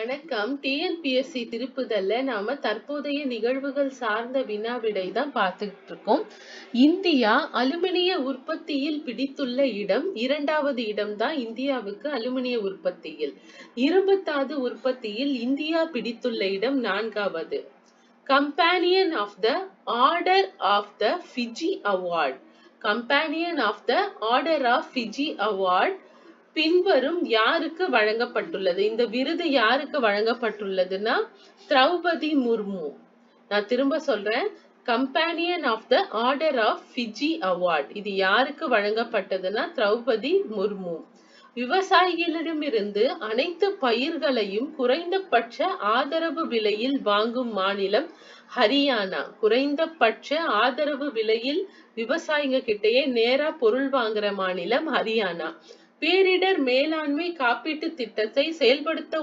வணக்கம். டிஎன்பிஎஸ்சி திருப்புதல்ல நாம தற்போதைய நிகழ்வுகள் சார்ந்த வினா விடை தான் பார்த்துட்டு இருக்கோம். இந்தியா அலுமினிய உற்பத்தியில் பிடித்துள்ள இடம் 2வது இடம் தான் இந்தியாவுக்கு அலுமினிய உற்பத்தியில். இரும்புத்தாது உற்பத்தியில் இந்தியா பிடித்துள்ள இடம் 4வது. Companion of the order of the Fiji award. Companion of the order of Fiji award பின்வரும் யாருக்கு வழங்கப்பட்டுள்ளது? இந்த விருது யாருக்கு வழங்கப்பட்டுள்ளதுன்னா திரௌபதி முர்மு. நான் திரும்ப சொல்றேன், companion of the order of Fiji award இது யாருக்கு வழங்கப்பட்டதுன்னா திரௌபதி முர்மு. விவசாயிகளிடமிருந்து அனைத்து பயிர்களையும் குறைந்தபட்ச ஆதரவு விலையில் வாங்கும் மாநிலம் ஹரியானா. குறைந்தபட்ச ஆதரவு விலையில் விவசாயிங்க கிட்டயே நேரா பொருள் வாங்குற மாநிலம் ஹரியானா. பேரிடர் மேலாண்மை காப்பீட்டு திட்டத்தை செயல்படுத்த